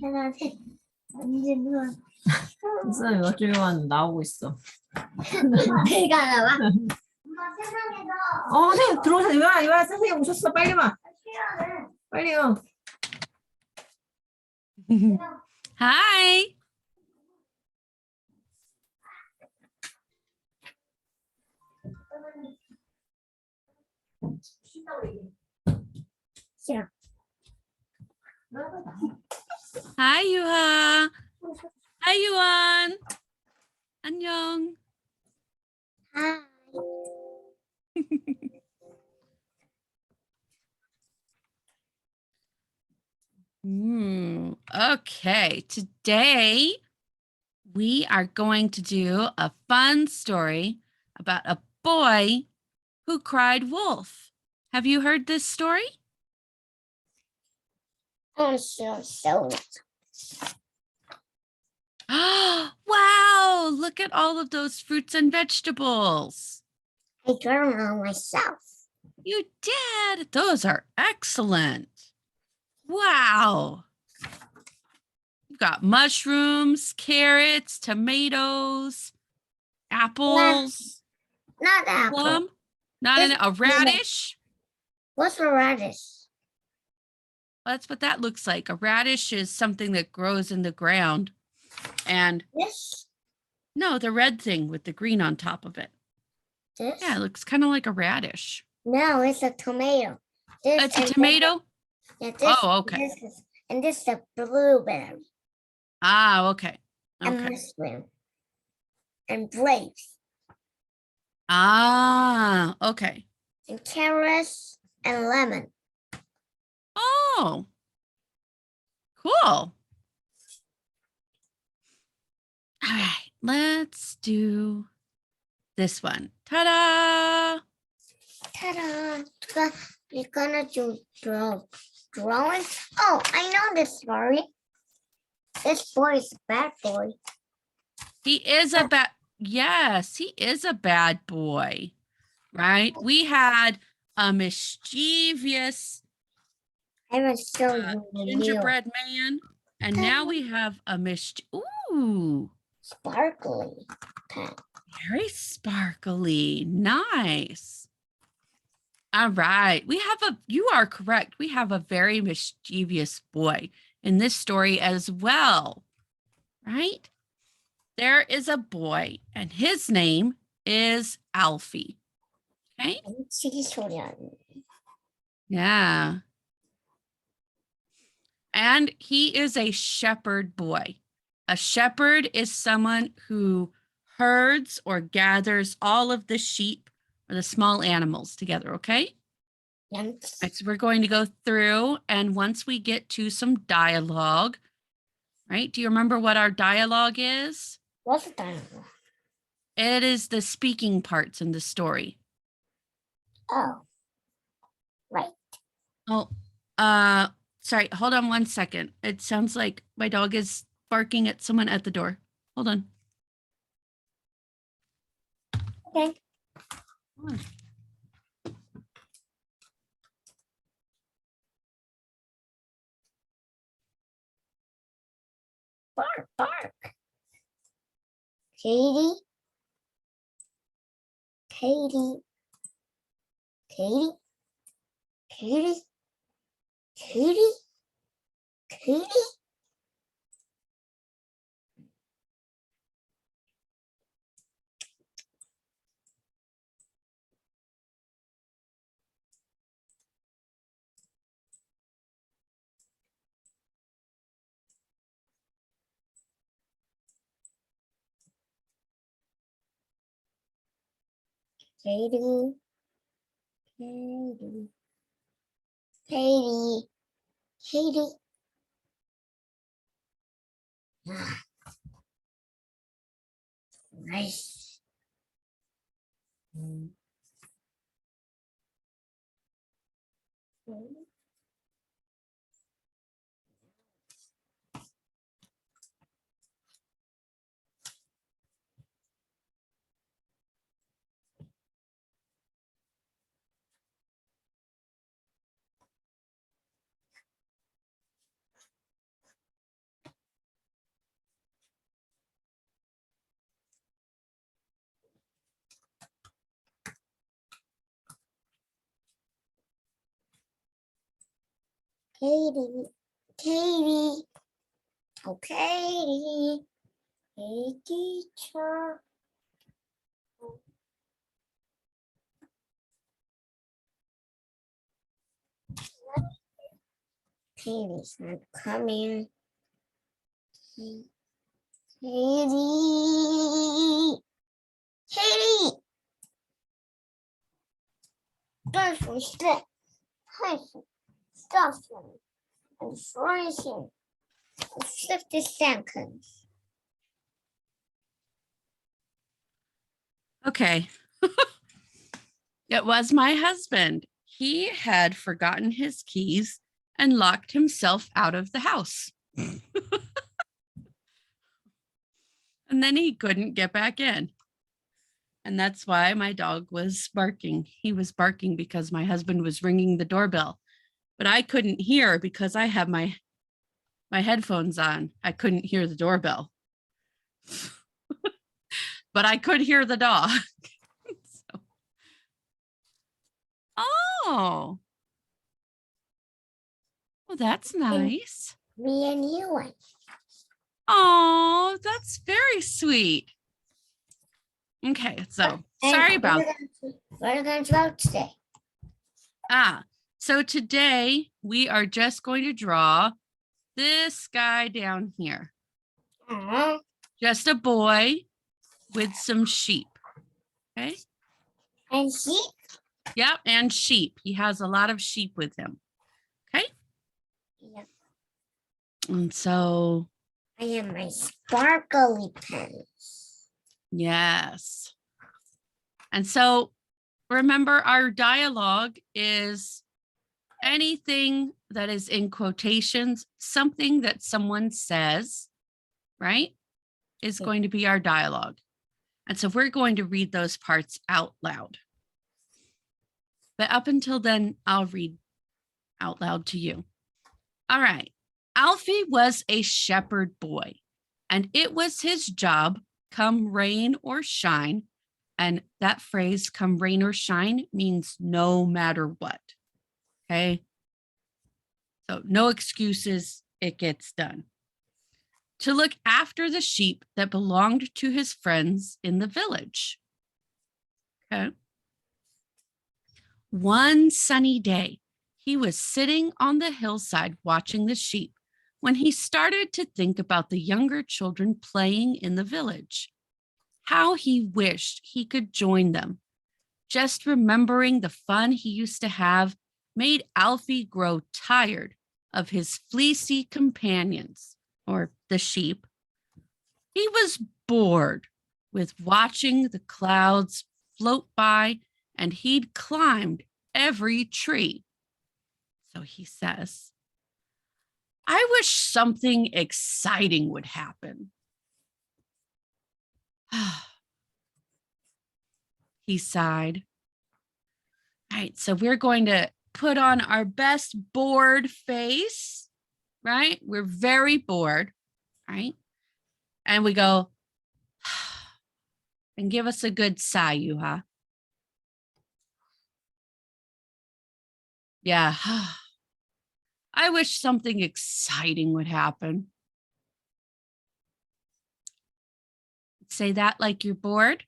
하나는 언제나 선생님 몇 주간 나오고 있어. 내가 나와. 엄마 세상에서 선생님 들어오세요. 이와 선생님 오셨어. 빨리 와. 빨리요. Hi. 싫어. Hi, Yuha. Hi, Yuan. 안녕. 아, Okay, today we are going to do a fun story about a boy who cried wolf. Have you heard this story? I'm so. Wow, look at all of those fruits and vegetables. I drew them on myself. You did. Those are excellent. Wow. You've got mushrooms, carrots, tomatoes, apples, Not apple. plum, a radish. What's a radish? That's what that looks like. A radish is something that grows in the ground. And This? no, the red thing with the green on top of it. This? Yeah, it looks kind of like a radish. No, it's a tomato. This It's a tomato? Yeah, this, Oh, okay. And this is a blueberry. Ah, okay. And Okay. mushroom. And grapes. Ah, okay. And carrots and lemon. Oh, cool. All right, let's do this one. Ta-da! Ta-da! You're gonna do drawing? Oh, I know this story. This boy is a bad boy. He is a bad, yes, he is a bad boy, right? We had a mischievous I will show you the gingerbread man, and now we have a ooh, sparkly pen. very sparkly, nice. All right, you are correct. We have a very mischievous boy in this story as well, right? There is a boy and his name is Alfie, okay? Yeah. And he is a shepherd boy. A shepherd is someone who herds or gathers all of the sheep or the small animals together, okay? Yes. Right, so we're going to go through, and once we get to some dialogue, right? Do you remember what our dialogue is? What's the dialogue? It is the speaking parts in the story. Oh, right. Oh, sorry, hold on one second. It sounds like my dog is barking at someone at the door. Hold on. Okay. Hold on. Bark, bark. Katie. Katie. Katie. Katie. Katie. Katie. Katie. Katie. Katie. Katie. Ah. Nice. Katie, Katie. Oh, Katie. Hey, teacher. Katie's not coming. Katie. Katie. Don't forget. Hyphen. Stuffing. And freezing. 50 seconds. Okay. It was my husband. He had forgotten his keys and locked himself out of the house. And then he couldn't get back in. And that's why my dog was barking. He was barking because my husband was ringing the doorbell, but I couldn't hear because I have my headphones on. I couldn't hear the doorbell, but I could hear the dog. So. Oh, well, that's nice. Me and you. Oh, that's very sweet. Okay, so sorry about what are you going to draw today? So today we are just going to draw this guy down here. Just a boy with some sheep. Okay. And sheep? Yep, and sheep. He has a lot of sheep with him. Okay. Yep. And so. I have my sparkly pens. Yes. And so remember, our dialogue is anything that is in quotations, something that someone says, right, is going to be our dialogue. And so we're going to read those parts out loud. But up until then, I'll read out loud to you. All right. Alfie was a shepherd boy, and it was his job, come rain or shine. And that phrase, come rain or shine, means no matter what. Okay. So no excuses, it gets done. To look after the sheep that belonged to his friends in the village. Okay. One sunny day, he was sitting on the hillside watching the sheep when he started to think about the younger children playing in the village. How he wished he could join them. Just remembering the fun he used to have made Alfie grow tired of his fleecy companions, or the sheep. He was bored with watching the clouds float by, and he'd climbed every tree. So he says, I wish something exciting would happen. He sighed. All right, so we're going to put on our best bored face, right? We're very bored, right? And we go, and give us a good sigh, Yuha. Yeah. I wish something exciting would happen. Say that like you're bored.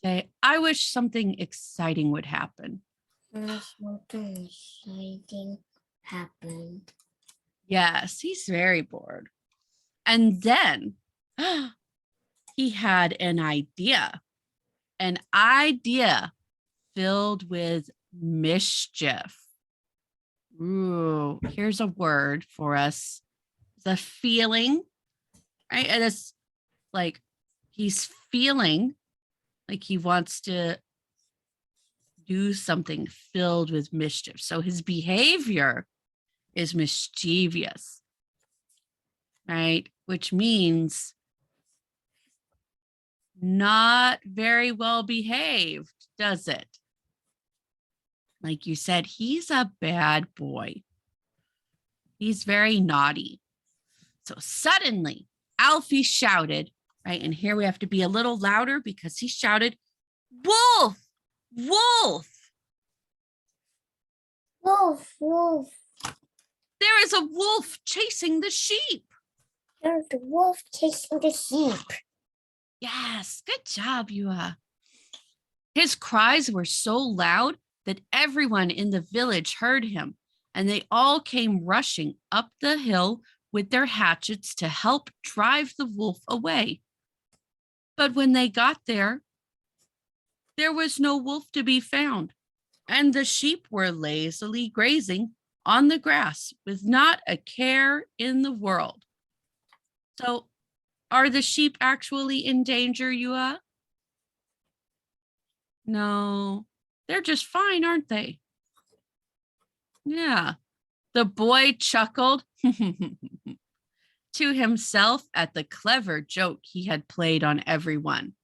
Say, I wish something exciting would happen. Something exciting happened. Yes, he's very bored. And then he had an idea filled with mischief. Ooh, here's a word for us. The feeling, right? And it's like he's feeling like he wants to do something filled with mischief. So his behavior is mischievous, right? Which means not very well behaved, does it? Like you said, he's a bad boy. He's very naughty. So suddenly, Alfie shouted, right? And here we have to be a little louder because he shouted, Wolf! Wolf! Wolf, wolf. There is a wolf chasing the sheep. There's the wolf chasing the sheep. Yes, good job, Yua. His cries were so loud that everyone in the village heard him, and they all came rushing up the hill with their hatchets to help drive the wolf away. But when they got there was no wolf to be found, and the sheep were lazily grazing on the grass with not a care in the world. So, are the sheep actually in danger, Yua? No, they're just fine, aren't they? Yeah. The boy chuckled to himself at the clever joke he had played on everyone.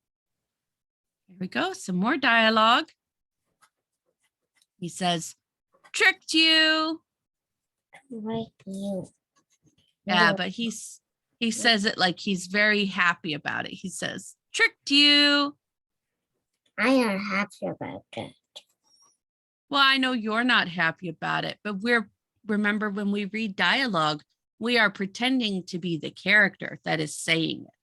Here we go, some more dialogue. He says, tricked you. Right, you. Yeah, but he says it like he's very happy about it. He says, tricked you. I am happy about that. Well, I know you're not happy about it, but remember when we read dialogue, we are pretending to be the character that is saying it.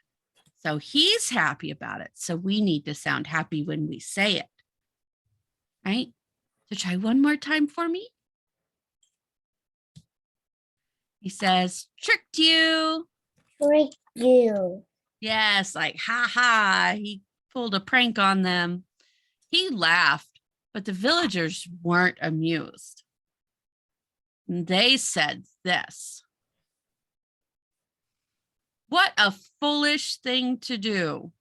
So he's happy about it. So we need to sound happy when we say it. Right? So try one more time for me. He says, tricked you. Trick you. Yes, like, ha ha. He pulled a prank on them. He laughed, but the villagers weren't amused. They said this. What a foolish thing to do.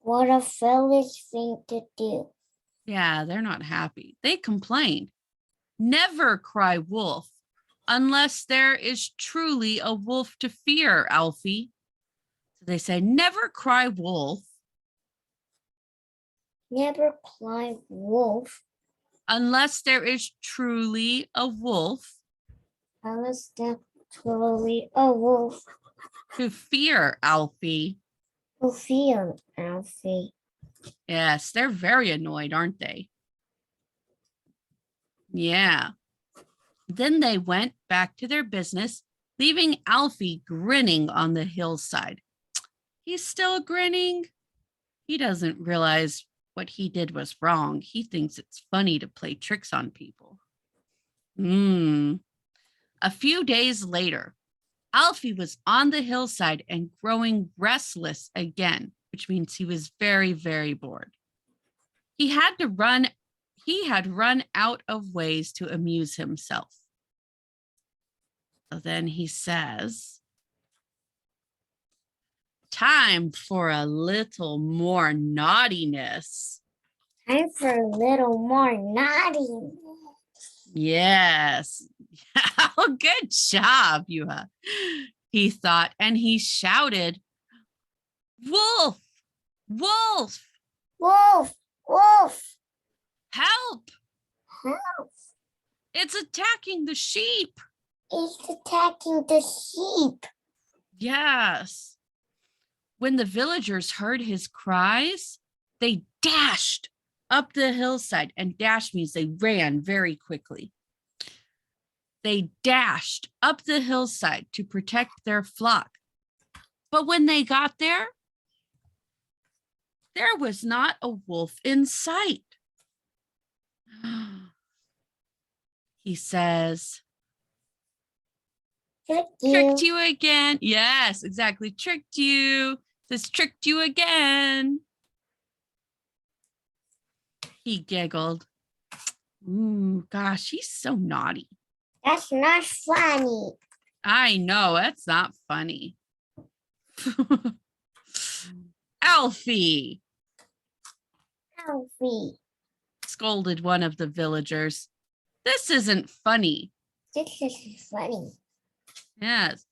What a foolish thing to do. Yeah, they're not happy. They complained. Never cry wolf unless there is truly a wolf to fear, Alfie. So they say, never cry wolf. Never cry wolf Unless there is truly a wolf unless there's truly a wolf to fear, Alfie. to fear, Alfie. Yes, they're very annoyed, aren't they? Yeah. Then they went back to their business, leaving Alfie grinning on the hillside. He's still grinning. He doesn't realize what he did was wrong. He thinks it's funny to play tricks on people. A few days later, Alfie was on the hillside and growing restless again, which means he was very, very bored. He had run out of ways to amuse himself. So then he says, time for a little more naughtiness. Time for a little more naughty. Yes. Oh, good job, Yuha. He thought, and he shouted, wolf, wolf, Wolf, wolf, help. help. It's attacking the sheep. It's attacking the sheep. Yes. When the villagers heard his cries, they dashed up the hillside, and dash means they ran very quickly. They dashed up the hillside to protect their flock. But when they got there was not a wolf in sight. He says, tricked you again. Yes, exactly. Tricked you. This tricked you again. He giggled. Ooh, gosh, he's so naughty. That's not funny. I know, that's not funny. Alfie, Alfie, scolded one of the villagers. This isn't funny. this is funny. Yes,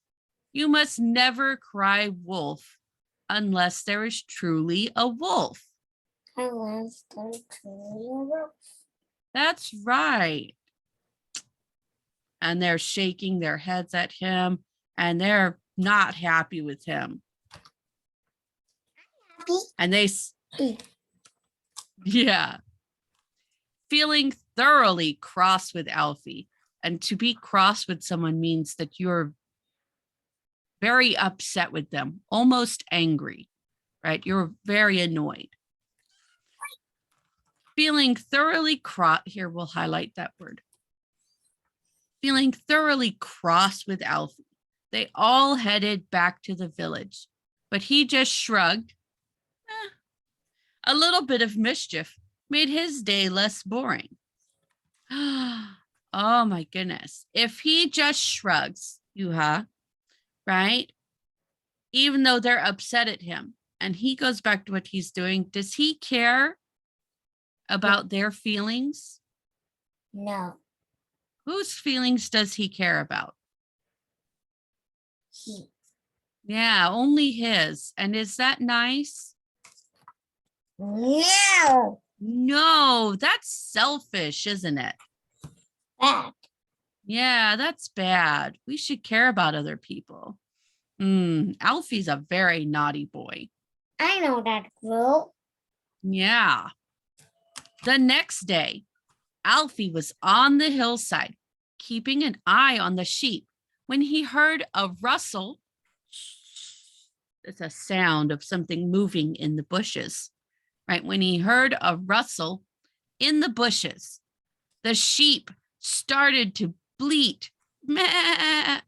you must never cry wolf unless there is truly a wolf. Unless there's truly a wolf. That's right. And they're shaking their heads at him, and they're not happy with him. Happy? And they, yeah. feeling thoroughly cross with Alfie. And to be cross with someone means that you're very upset with them, almost angry, right? You're very annoyed. Feeling thoroughly cross, here we'll highlight that word. Feeling thoroughly cross with Alfie, they all headed back to the village, but he just shrugged. A little bit of mischief made his day less boring. Oh my goodness. If he just shrugs, right? Even though they're upset at him and he goes back to what he's doing, does he care about their feelings? No. Whose feelings does he care about? He. Yeah, only his. And is that nice? No. No, that's selfish, isn't it? Bad. Yeah, that's bad. We should care about other people. Alfie's a very naughty boy. I know that, girl. Yeah. The next day, Alfie was on the hillside, keeping an eye on the sheep, when he heard a rustle. It's a sound of something moving in the bushes, right? When he heard a rustle in the bushes, the sheep started to bleat. Meh,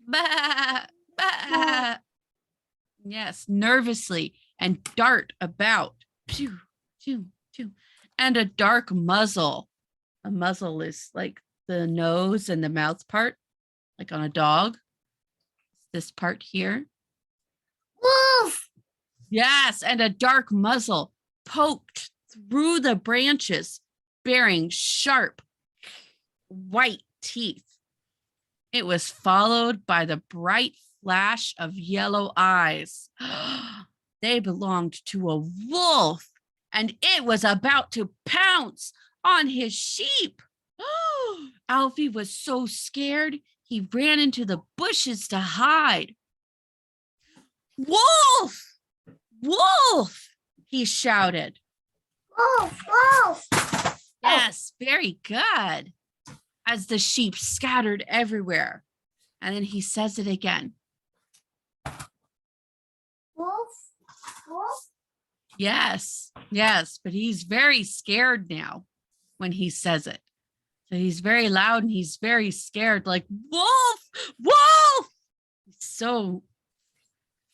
bah, bah. Yes, nervously and dart about. Pew, pew, pew. And a dark muzzle. A muzzle is like the nose and the mouth part, like on a dog. This part here. Wolf. Yes, and a dark muzzle poked through the branches, bearing sharp white teeth. It was followed by the bright flash of yellow eyes. They belonged to a wolf, and it was about to pounce on his sheep. Alfie was so scared, he ran into the bushes to hide. Wolf! Wolf! He shouted. Wolf. Wolf. Yes, very good. As the sheep scattered everywhere. And then he says it again. Wolf. Wolf. Yes, yes, but he's very scared now when he says it. So he's very loud and he's very scared, like, wolf, wolf. He's so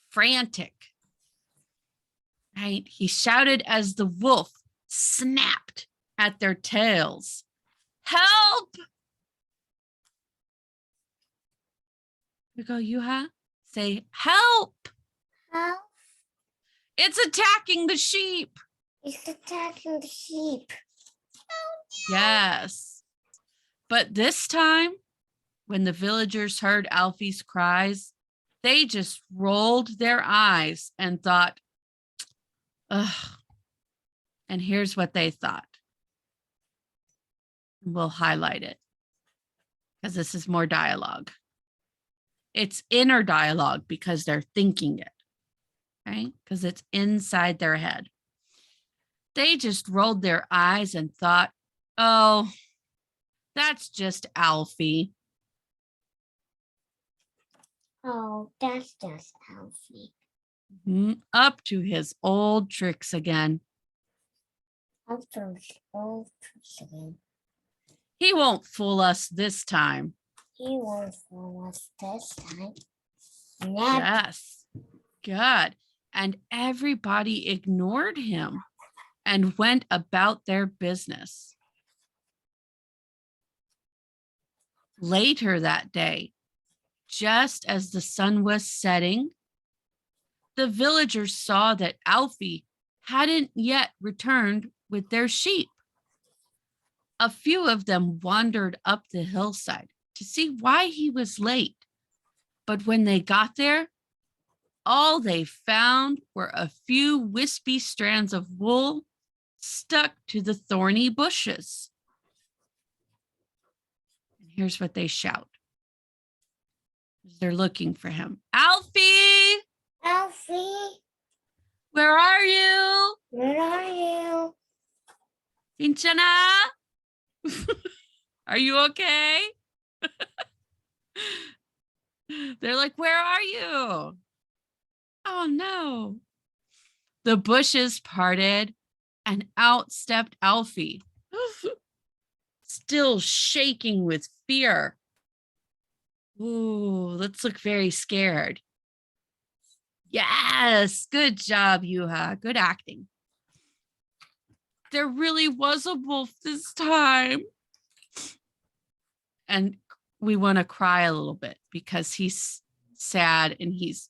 frantic, right? He shouted as the wolf snapped at their tails. Help! We go, Yuha, say, help! Help. It's attacking the sheep. It's attacking the sheep. Yes. But this time, when the villagers heard Alfie's cries, they just rolled their eyes and thought, ugh. And here's what they thought. We'll highlight it because this is more dialogue. It's inner dialogue because they're thinking it, right? Because it's inside their head. They just rolled their eyes and thought, oh, that's just Alfie. Oh, that's just Alfie. Up to his old tricks again. Up to his old tricks again. He won't fool us this time. He won't fool us this time. Never. Yes, good. And everybody ignored him and went about their business. Later that day, just as the sun was setting, the villagers saw that Alfie hadn't yet returned with their sheep. A few of them wandered up the hillside to see why he was late. But when they got there, all they found were a few wispy strands of wool stuck to the thorny bushes. And here's what they shout. They're looking for him. Alfie! Alfie, Where are you? where are you? Kinchana? Are you okay? They're like, where are you? Oh no. The bushes parted and out stepped Alfie, still shaking with fear. Ooh, let's look very scared. Yes, good job, Yuha. Good acting. There really was a wolf this time. And we want to cry a little bit because he's sad and he's,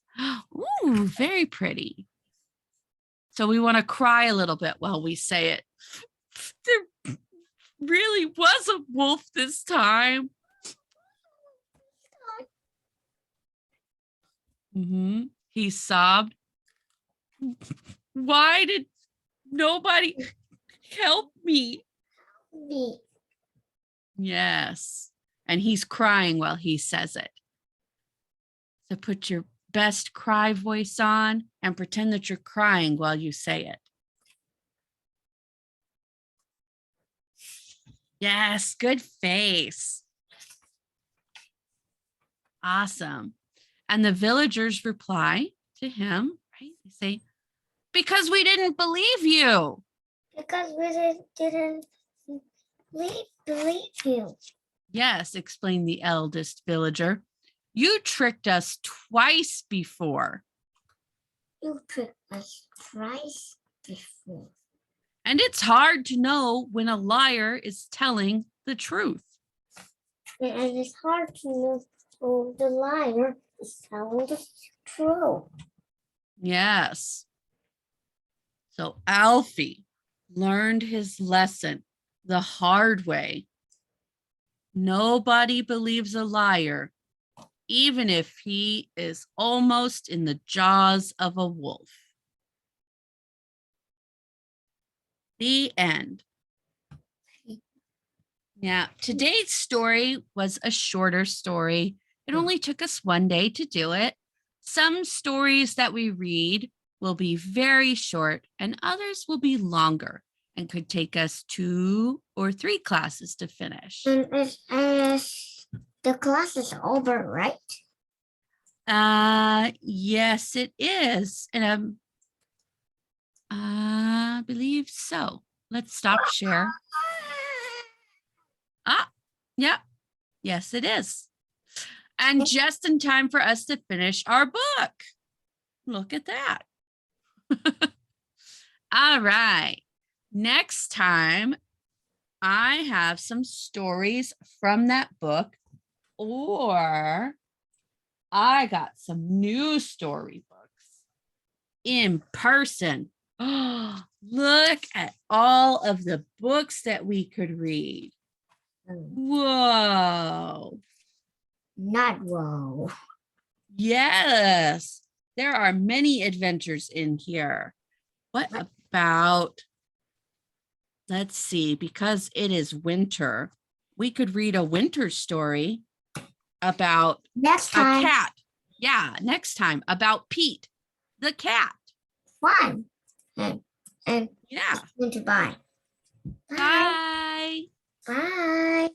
ooh, very pretty. So we want to cry a little bit while we say it. There really was a wolf this time. He sobbed. Why did nobody help me? Me. Yes. And he's crying while he says it. So put your best cry voice on and pretend that you're crying while you say it. Yes, good face. Awesome. And the villagers reply to him, right? They say, because we didn't believe you. Because we didn't believe you. Yes, explained the eldest villager. You tricked us twice before. You tricked us twice before. And it's hard to know when a liar is telling the truth. And it's hard to know who the liar is telling the truth. Yes. So Alfie learned his lesson the hard way. Nobody believes a liar, even if he is almost in the jaws of a wolf. The end. Yeah, today's story was a shorter story. It only took us one day to do it. Some stories that we read will be very short and others will be longer and could take us 2 or 3 classes to finish. And the class is over, right? Yes, it is. And I believe so. Let's stop share. Yeah. Yes, it is. And just in time for us to finish our book. Look at that. All right. Next time, I have some stories from that book, or I got some new storybooks in person. Oh, look at all of the books that we could read. Whoa. Not whoa. Yes, there are many adventures in here. What about, let's see, because it is winter, we could read a winter story about Next a time. cat. Yeah, next time about Pete, the cat. Fun. And Yeah. goodbye. Bye. Bye.